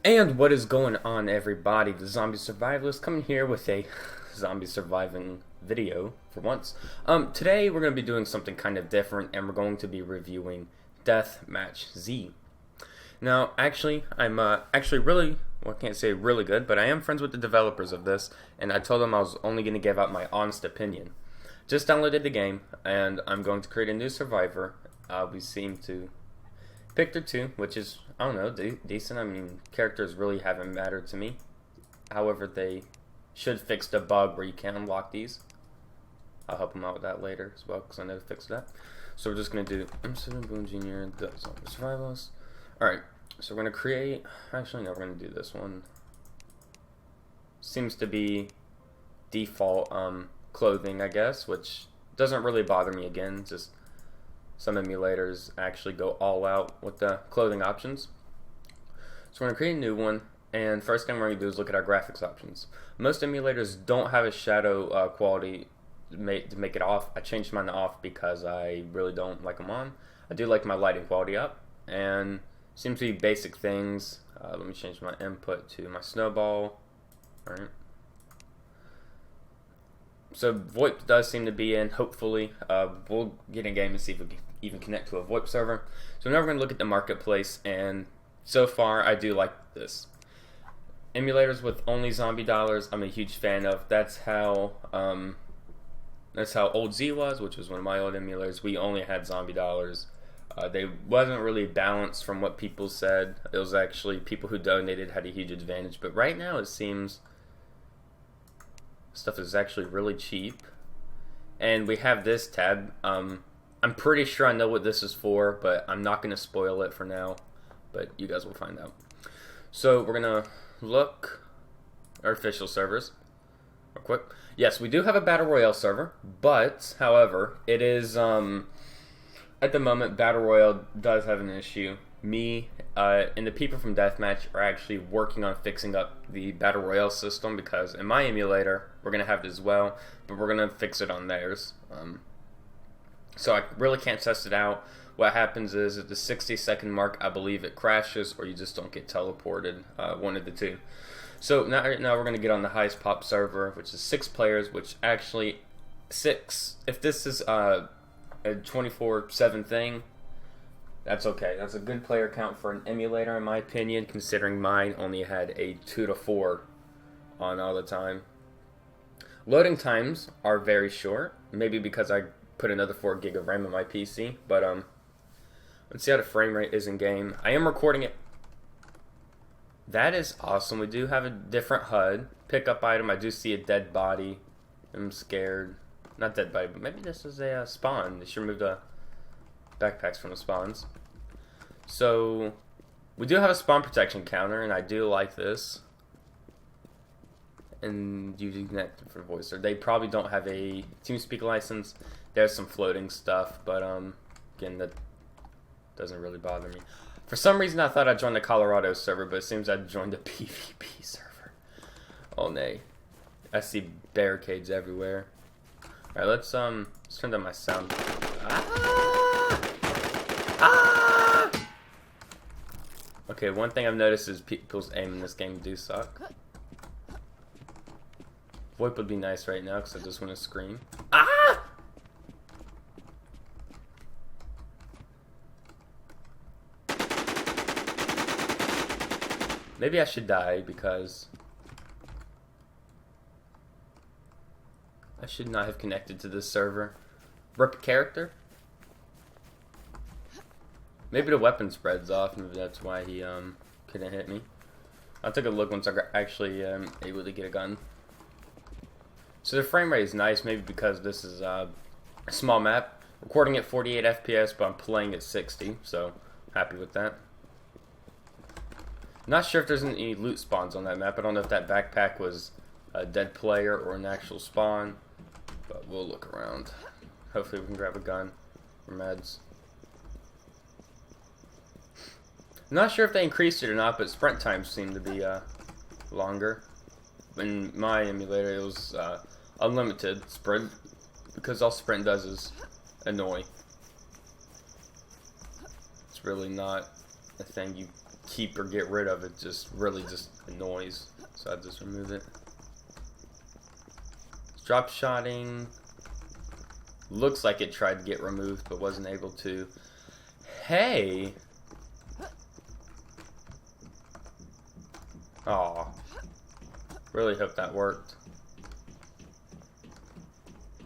And what is going on, everybody? The Zombie Survivalist coming here with a zombie surviving video for once. Today we're going to be doing something kind of different, and we're going to be reviewing DeathmatchZ. Now, actually, I'm actually really, well, I can't say really good, but I am friends with the developers of this, and I told them I was only going to give out my honest opinion. Just downloaded the game, and I'm going to create a new survivor. We seem to pick their two, which is, I don't know, decent. I mean, characters really haven't mattered to me. However, they should fix the bug where you can't unlock these. I'll help them out with that later as well, because I know to fix that. So we're just going to do M7 Boom Jr., the Zombie Survivalist. Alright, so we're going to create, actually no, we're going to do this one. Seems to be default clothing, I guess, which doesn't really bother me again, just some emulators actually go all out with the clothing options. So we're going to create a new one, and first thing we're going to do is look at our graphics options. Most emulators don't have a shadow quality to make it off. I changed mine to off because I really don't like them on. I do like my lighting quality up, and seems to be basic things. Let me change my input to my snowball. Alright. So VoIP does seem to be in, hopefully. We'll get in game and see if we can even connect to a VoIP server. So now we're going to look at the marketplace, and so far I do like this. Emulators with only zombie dollars, I'm a huge fan of. That's how old Z was, which was one of my old emulators. We only had zombie dollars. They wasn't really balanced from what people said. It was actually people who donated had a huge advantage. But right now it seems stuff is actually really cheap. And we have this tab. I'm pretty sure I know what this is for, but I'm not going to spoil it for now. But you guys will find out. So we're going to look our official servers real quick. Yes, we do have a Battle Royale server, but, however, it is, at the moment, Battle Royale does have an issue. Me and the people from Deathmatch are actually working on fixing up the Battle Royale system, because in my emulator, we're going to have it as well, but we're going to fix it on theirs. So I really can't test it out. What happens is at the 60-second mark, I believe it crashes, or you just don't get teleported, one of the two. So now we're going to get on the highest pop server, which is 6 players, which actually 6, if this is a 24/7 thing, that's okay. That's a good player count for an emulator, in my opinion, considering mine only had a 2 to 4 on all the time. Loading times are very short, maybe because I put another 4 gig of RAM in my PC, but let's see how the frame rate is in game. I am recording it. That is awesome. We do have a different HUD. Pickup item, I do see a dead body. I'm scared. Not dead body, but maybe this is a spawn. They should remove the backpacks from the spawns. So, we do have a spawn protection counter, and I do like this. And you connect for voice. They probably don't have a TeamSpeak license. There's some floating stuff, but again, that doesn't really bother me. For some reason, I thought I joined the Colorado server, but it seems I joined the PVP server. Oh nay, I see barricades everywhere. All right, let's turn down my sound. Okay, one thing I've noticed is people's aim in this game do suck. VoIP would be nice right now because I just want to scream. Maybe I should die because I should not have connected to this server. Rip character? Maybe the weapon spreads off, maybe that's why he couldn't hit me. I'll take a look once I actually am able to get a gun. So the frame rate is nice, maybe because this is a small map. Recording at 48 FPS, but I'm playing at 60, so happy with that. Not sure if there's any loot spawns on that map. I don't know if that backpack was a dead player or an actual spawn, but we'll look around. Hopefully we can grab a gun or meds. Not sure if they increased it or not, but sprint times seem to be longer. In my emulator, it was unlimited sprint, because all sprint does is annoy. It's really not a thing you keep or get rid of. It just really just annoys. So I just remove it. Drop shotting. Looks like it tried to get removed but wasn't able to. Hey! Aw. Really hope that worked.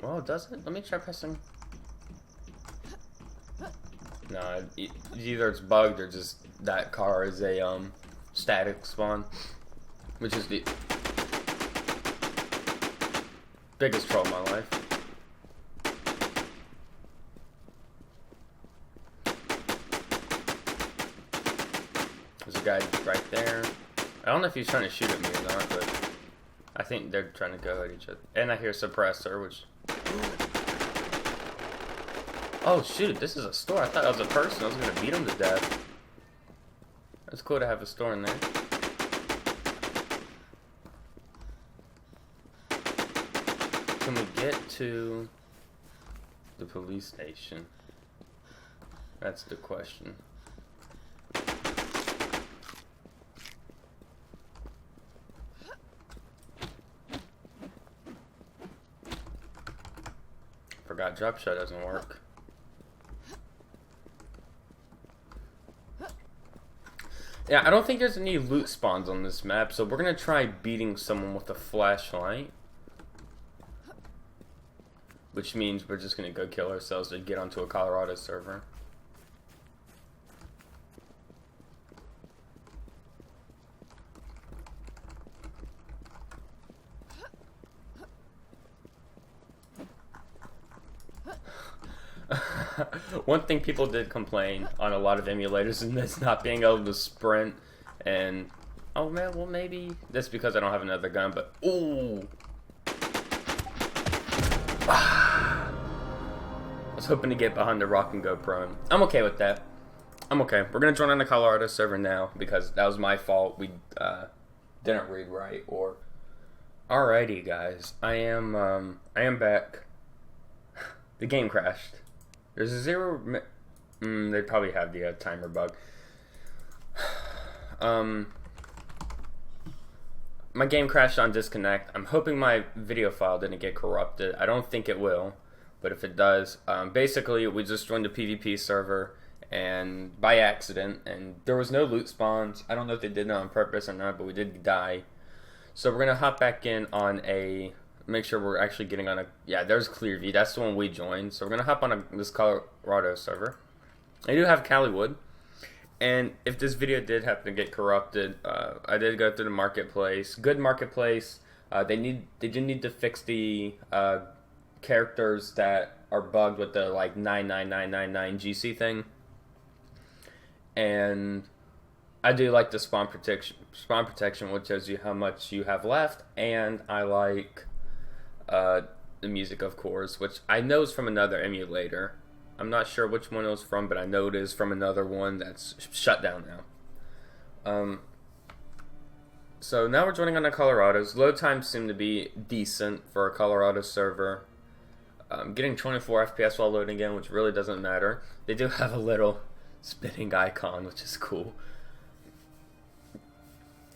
Well, does it? Let me try pressing. No, either it's bugged or just that car is a static spawn, which is the biggest troll of my life. There's a guy right there. I don't know if he's trying to shoot at me or not, but I think they're trying to go at each other. And I hear a suppressor, which... Oh shoot, this is a store. I thought that was a person. I was gonna beat him to death. It's cool to have a store in there. Can we get to the police station? That's the question. Forgot drop shot doesn't work. Yeah, I don't think there's any loot spawns on this map, so we're gonna try beating someone with a flashlight. Which means we're just gonna go kill ourselves to get onto a Colorado server. One thing people did complain on a lot of emulators is this not being able to sprint, and oh man, well maybe that's because I don't have another gun, but ooh. I was hoping to get behind the rock and go prone. I'm okay with that. I'm okay. We're gonna join on the Colorado server now because that was my fault. We didn't read right. Or alrighty, guys. I am back. The game crashed. There's a zero. They probably have the timer bug. My game crashed on disconnect. I'm hoping my video file didn't get corrupted. I don't think it will, but if it does, basically we just joined the PVP server and by accident, and there was no loot spawns. I don't know if they did it on purpose or not, but we did die. So we're gonna hop back in on a. Make sure we're actually getting on a. Yeah, there's Clearview. That's the one we joined. So we're gonna hop on this Colorado server. I do have Caliwood. And if this video did happen to get corrupted, I did go through the marketplace. Good marketplace. They do need to fix the characters that are bugged with the like 99999 GC thing. And I do like the spawn protection, which tells you how much you have left. And I like the music, of course, which I know is from another emulator. I'm not sure which one it was from, but I know it is from another one that's shut down now. So now we're joining on the Colorados. Load times seem to be decent for a Colorado server. Getting 24 FPS while loading in, which really doesn't matter. They do have a little spinning icon, which is cool.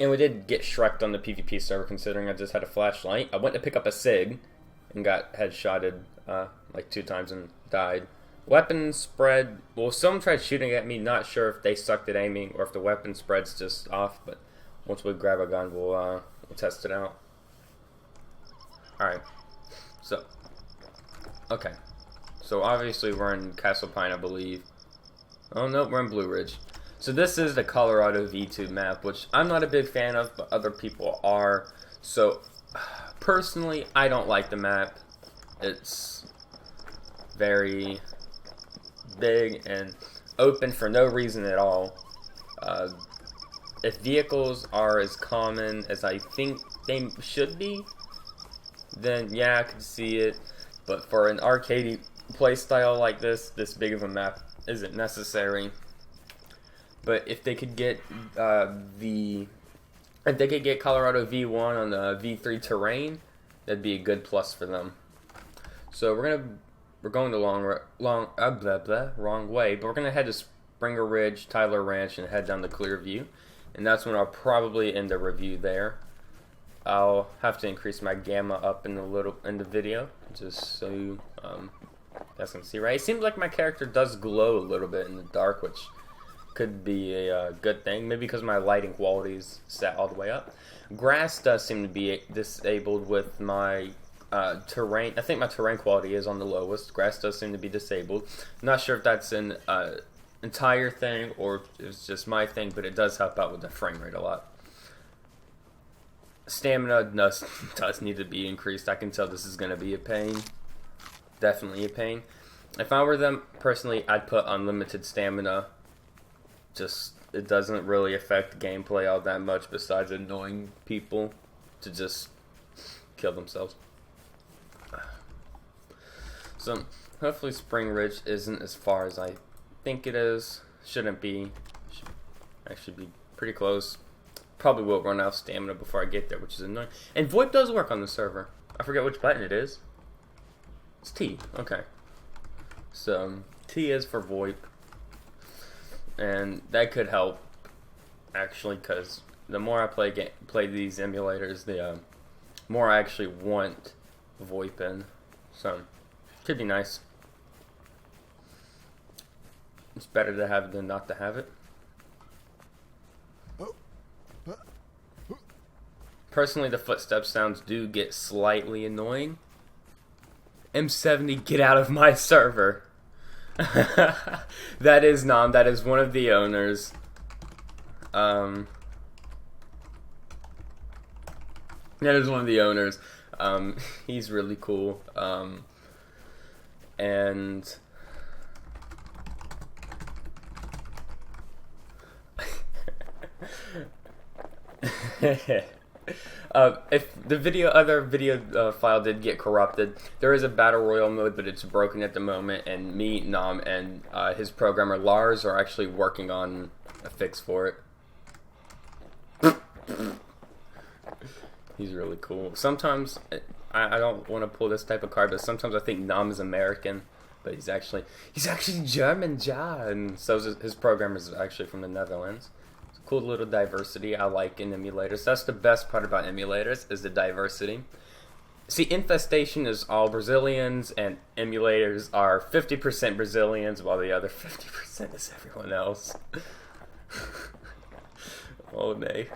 And we did get shreked on the PvP server, considering I just had a flashlight. I went to pick up a SIG and got headshotted like 2 times and died. Weapon spread, well, someone tried shooting at me, not sure if they sucked at aiming or if the weapon spread's just off, but once we grab a gun, we'll test it out. Alright, so, okay, so obviously we're in Castle Pine, I believe. Oh no, we're in Blue Ridge. So this is the Colorado V2 map, which I'm not a big fan of, but other people are. So, personally, I don't like the map. It's very big and open for no reason at all. If vehicles are as common as I think they should be, then yeah, I could see it. But for an arcade playstyle like this big of a map isn't necessary. But if they could get Colorado V1 on the V3 terrain, that'd be a good plus for them. So we're going the wrong way, but we're gonna head to Springer Ridge, Tyler Ranch, and head down to Clearview. And that's when I'll probably end the review there. I'll have to increase my gamma up in the video, just so you guys can see. Right, it seems like my character does glow a little bit in the dark, which could be a good thing. Maybe because my lighting quality is set all the way up. Grass does seem to be disabled with my terrain. I think my terrain quality is on the lowest. Grass does seem to be disabled. I'm not sure if that's an entire thing or if it's just my thing, but it does help out with the frame rate a lot. Stamina does need to be increased. I can tell this is going to be a pain. Definitely a pain. If I were them, personally, I'd put unlimited stamina. Just, it doesn't really affect gameplay all that much besides annoying people to just kill themselves. So, hopefully Spring Ridge isn't as far as I think it is. Shouldn't be. Should actually be pretty close. Probably will run out of stamina before I get there, which is annoying. And VoIP does work on the server. I forget which button it is. It's T. Okay. So, T is for VoIP. And that could help, actually, because the more I play these emulators, the more I actually want VoIP in. So, could be nice. It's better to have it than not to have it. Personally, the footstep sounds do get slightly annoying. M70, get out of my server. That is Nam. That is one of the owners. That is one of the owners. He's really cool. And if the other video file did get corrupted, there is a battle royale mode, but it's broken at the moment, and me, Nam, and his programmer Lars are actually working on a fix for it. He's really cool. Sometimes I don't want to pull this type of card, but sometimes I think Nam is American, but he's actually German, ja, and so his programmer is actually from the Netherlands. Cool little diversity I like in emulators. That's the best part about emulators, is the diversity. See, Infestation is all Brazilians, and emulators are 50% Brazilians, while the other 50% is everyone else. Oh, nay.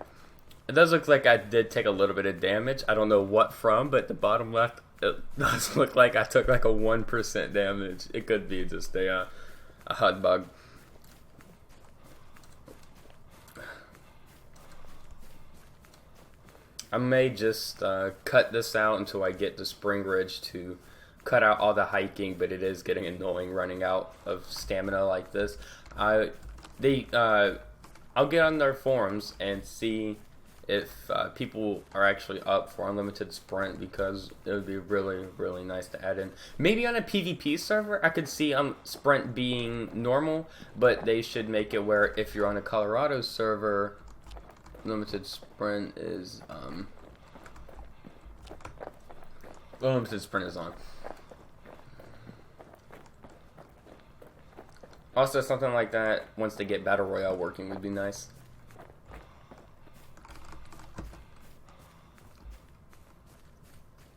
It does look like I did take a little bit of damage. I don't know what from, but the bottom left, it does look like I took like a 1% damage. It could be just a HUD bug. I may just cut this out until I get to Spring Ridge to cut out all the hiking, but it is getting annoying running out of stamina like this. I'll get on their forums and see if people are actually up for unlimited sprint, because it would be really, really nice to add in. Maybe on a PvP server, I could see sprint being normal, but they should make it where if you're on a Colorado server, limited sprint is limited sprint is on. Also, something like that once they get battle royale working would be nice.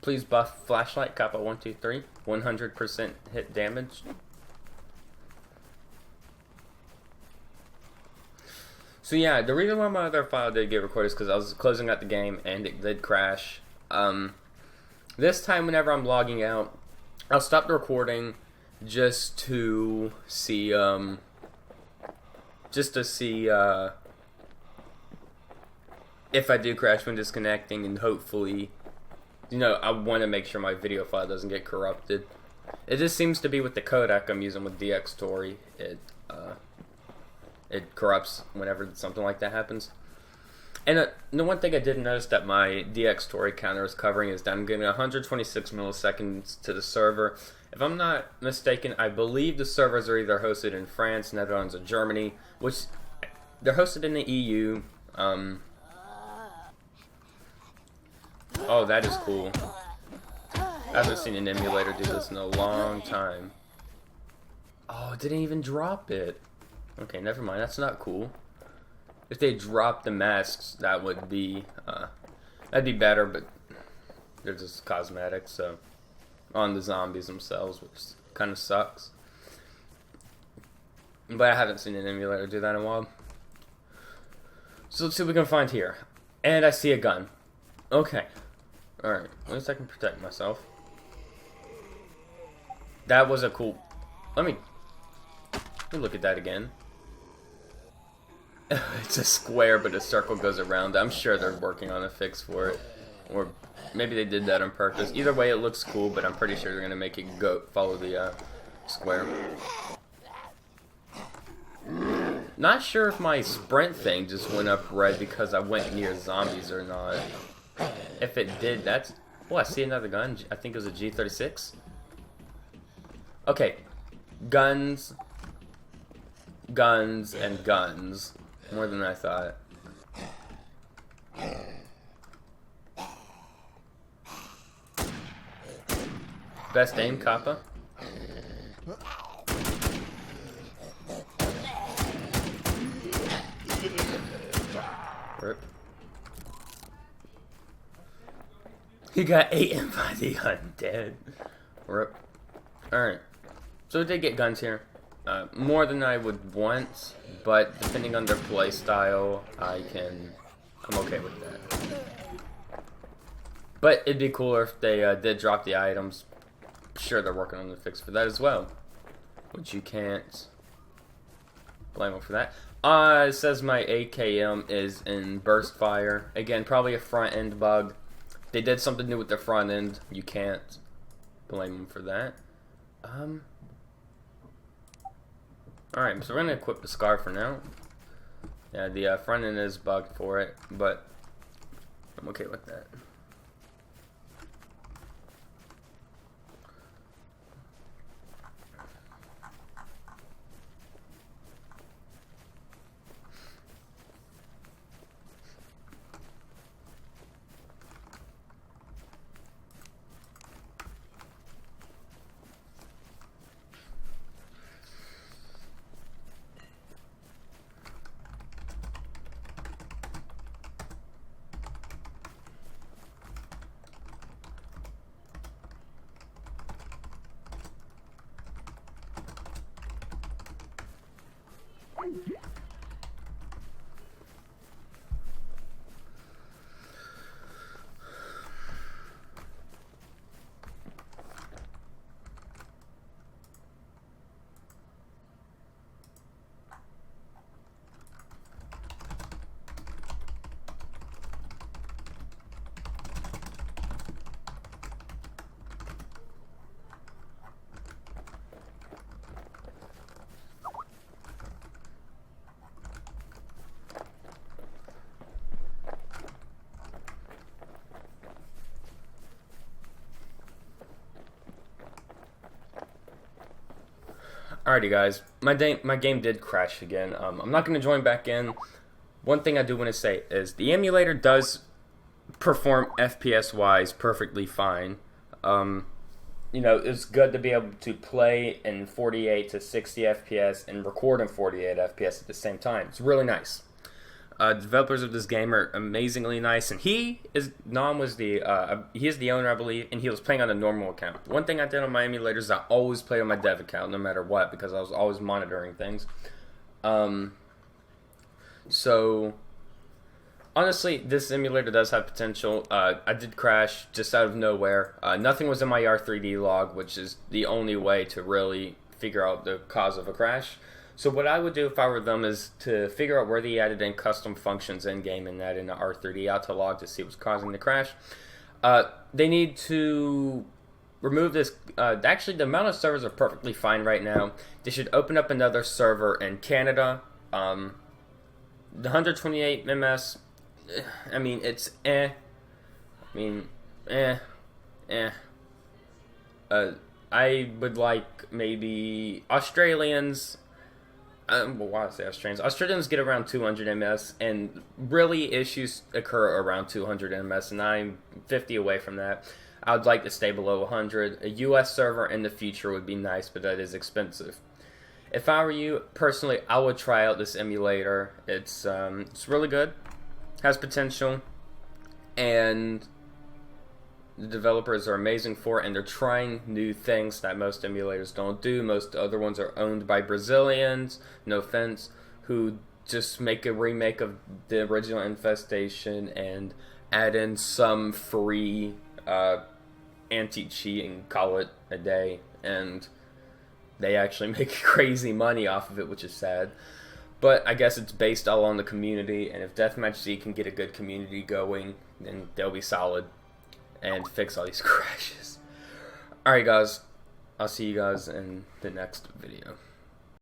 Please buff flashlight Kappa 123, 100% hit damage. So yeah, the reason why my other file did get recorded is because I was closing out the game and it did crash. This time, whenever I'm logging out, I'll stop the recording just to see, if I do crash when disconnecting, and hopefully, you know, I want to make sure my video file doesn't get corrupted. It just seems to be with the codec I'm using with DxTory, it corrupts whenever something like that happens. And the one thing I did notice that my DxTory counter is covering is that I'm getting 126 milliseconds to the server. If I'm not mistaken, I believe the servers are either hosted in France, Netherlands, or Germany, which they're hosted in the EU. Oh, that is cool. I haven't seen an emulator do this in a long time. Oh, it didn't even drop it. Okay, never mind. That's not cool. If they dropped the masks, that would be that'd be better. But they're just cosmetic, so on the zombies themselves, which kind of sucks. But I haven't seen an emulator do that in a while. So let's see what we can find here. And I see a gun. Okay. Alright. At least I can protect myself. That was a cool... Let me look at that again. It's a square, but a circle goes around. I'm sure they're working on a fix for it. Or maybe they did that on purpose. Either way, it looks cool, but I'm pretty sure they're going to make it follow the square. Not sure if my sprint thing just went up red because I went near zombies or not. If it did, that's... Oh, I see another gun. I think it was a G36. Okay. Guns. Guns and guns. More than I thought. Best aim, Kappa. Rip. He got eaten by the undead. Rip. Alright. So we did get guns here. More than I would want, but depending on their playstyle, I'm okay with that. But it'd be cooler if they did drop the items. Sure, they're working on the fix for that as well, which you can't blame them for that. It says my AKM is in burst fire. Again, probably a front end bug. They did something new with the front end. You can't blame them for that. Alright, so we're gonna equip the scar for now. Yeah, the front end is bugged for it, but I'm okay with that. Alrighty guys, my game did crash again. I'm not going to join back in. One thing I do want to say is the emulator does perform FPS wise perfectly fine. You know, it's good to be able to play in 48 to 60 FPS and record in 48 FPS at the same time. It's really nice. Developers of this game are amazingly nice, and he is the owner, I believe, and he was playing on a normal account. One thing I did on my emulators is I always play on my dev account no matter what, because I was always monitoring things. So honestly, this emulator does have potential. I did crash just out of nowhere. Nothing was in my R3D log, which is the only way to really figure out the cause of a crash. So what I would do if I were them is to figure out where they added in custom functions in-game and add in the R3D out to log to see what's causing the crash. They need to remove this. Actually, the amount of servers are perfectly fine right now. They should open up another server in Canada. The 128 ms, I mean, it's I would like maybe Australians. Well, why I say Australians? Australians get around 200 ms, and really issues occur around 200 ms, and I'm 50 away from that. I would like to stay below 100. A US server in the future would be nice, but that is expensive. If I were you, personally, I would try out this emulator. It's really good, has potential, and the developers are amazing for it, and they're trying new things that most emulators don't do. Most other ones are owned by Brazilians, no offense, who just make a remake of the original Infestation and add in some free anti-cheat and call it a day, and they actually make crazy money off of it, which is sad. But I guess it's based all on the community, and if DeathmatchZ can get a good community going, then they'll be solid and fix all these crashes. Alright guys, I'll see you guys in the next video.